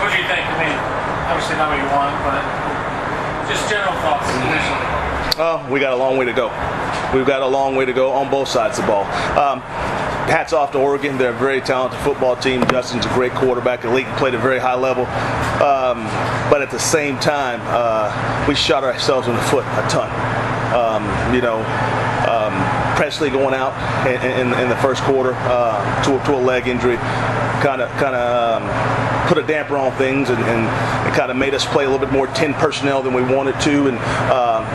What do you think? I mean, obviously not what you want, but just general thoughts initially. We got a long way to go. We've got a long way to go on both sides of the ball. Hats off to Oregon. They're a very talented football team. Justin's a great quarterback. Elite, played at a very high level. But at the same time, we shot ourselves in the foot a ton. Presley going out in the first quarter to a leg injury kind of put a damper on things and it kind of made us play a little bit more 10 personnel than we wanted to, and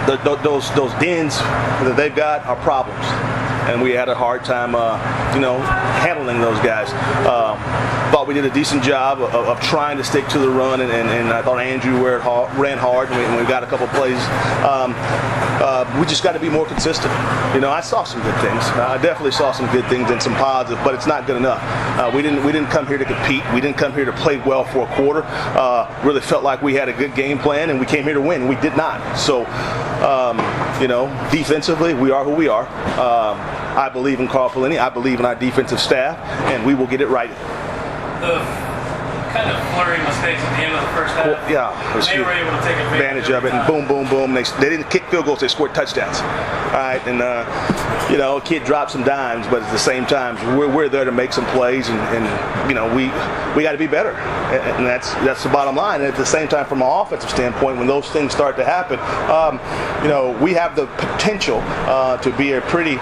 those dens that they've got are problems, and we had a hard time handling those guys. Thought we did a decent job of trying to stick to the run, and I thought Andrew ran hard, and we got a couple plays. We just got to be more consistent. I saw some good things. I definitely saw some good things and some positive, but it's not good enough. We didn't come here to compete. We didn't come here to play well for a quarter. Really felt like we had a good game plan, and we came here to win. We did not. So, defensively, we are who we are. I believe in Carl Pelini. I believe in our defensive staff, and we will get it right. The kind of flurry mistakes at the end of the first half. Well, yeah, they were able to take advantage of it, and boom, boom, boom. They didn't kick field goals; they scored touchdowns. All right, and a kid dropped some dimes, but at the same time, we're there to make some plays, and we got to be better, and that's the bottom line. And at the same time, from an offensive standpoint, when those things start to happen, we have the potential to be a pretty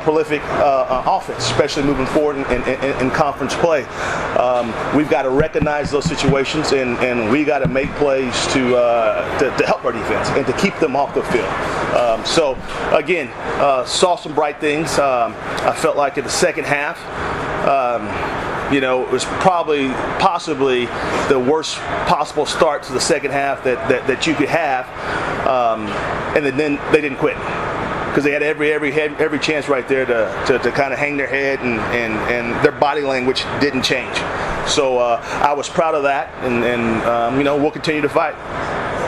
prolific offense, especially moving forward in conference play. We've got to recognize those situations, and we got to make plays to help our defense and to keep them off the field. So again, saw some bright things. I felt like in the second half, it was possibly the worst possible start to the second half that you could have, and then they didn't quit, because they had every chance right there to kind of hang their head, and their body language didn't change. So I was proud of that, and we'll continue to fight.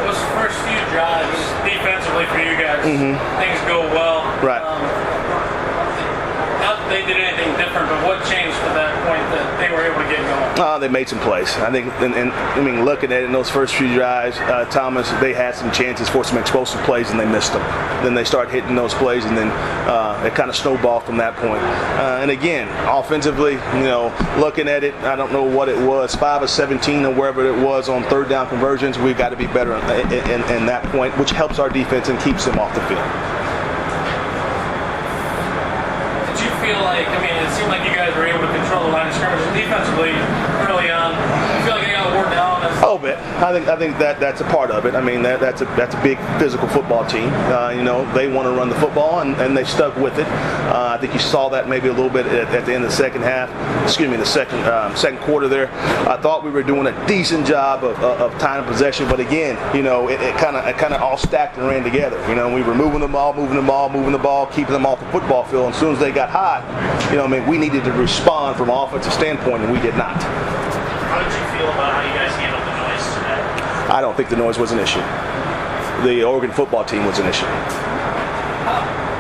Those first few drives defensively for you guys, things go well. Right. Not that they did anything different, but what changed to that point that they were able to get going? They made some plays. I think, looking at it in those first few drives, Thomas, they had some chances for some explosive plays, and they missed them. Then they start hitting those plays, and then it kind of snowballed from that point. And again, offensively, looking at it, I don't know what it was, 5 of 17 or wherever it was on third down conversions. We've got to be better in that point, which helps our defense and keeps them off the field. Feel like, it seemed like you guys were able to control the line of scrimmage defensively early on. I feel like they got worn down. A little bit. I think that's a part of it. That's a big physical football team. They want to run the football, and they stuck with it. I think you saw that maybe a little bit at the end of the second half. The second quarter there. I thought we were doing a decent job of time of possession, but again, it kind of all stacked and ran together. We were moving the ball, keeping them off the football field. And as soon as they got hot, we needed to respond from an offensive standpoint, and we did not. How did you feel about how you guys handled the noise today? I don't think the noise was an issue. The Oregon football team was an issue.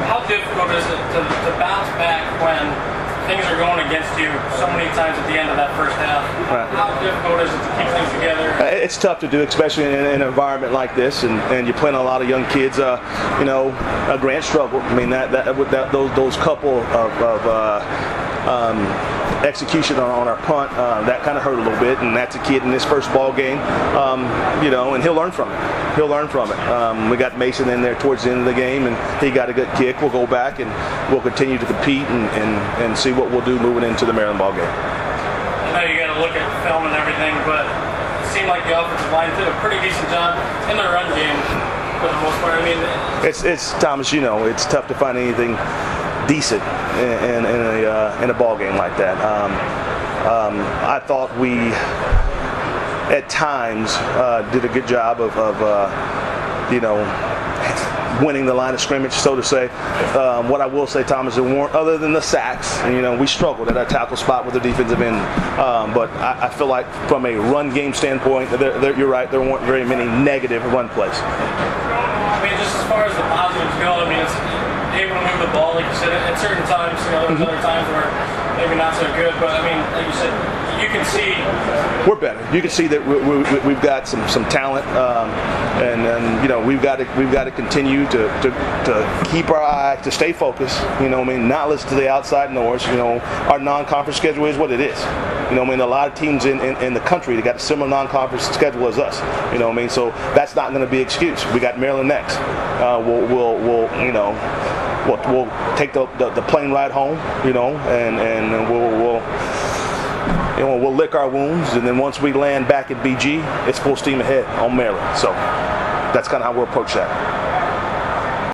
How difficult is it to bounce back when things are going against you so many times at the end of that first half? Right. How difficult is it to keep things together? It's tough to do, especially in an environment like this, and you're playing a lot of young kids. A grand struggle. Those couple of execution on our punt, that kind of hurt a little bit, and that's a kid in his first ball game, and he'll learn from it. We got Mason in there towards the end of the game, and he got a good kick. We'll go back, and we'll continue to compete and see what we'll do moving into the Maryland ball game. I know you got to look at film and everything, but it seemed like the offensive line did a pretty decent job in the run game for the most part. It's Thomas. It's tough to find anything decent in a ball game like that. I thought we at times did a good job of winning the line of scrimmage, so to say. What I will say, Thomas, other than the sacks, we struggled at our tackle spot with the defensive end. But I feel like from a run game standpoint, you're right, there weren't very many negative run plays. Just as far as the positives go, it's able to move the ball, like you said, at certain times. There's other times where maybe not so good, but like you said, you can see we're better. You can see that we've got some talent, and you know we've got to continue to keep our eye, to stay focused. You know, what I mean, not listen to the outside noise. You know, our non-conference schedule is what it is. You know, what I mean, a lot of teams in the country, they got a similar non-conference schedule as us. You know, what I mean, so that's not going to be an excuse. We got Maryland next. We'll you know. We'll take the plane ride home, you know, and we'll lick our wounds, and then once we land back at BG, it's full steam ahead on Maryland. So that's kind of how we'll approach that.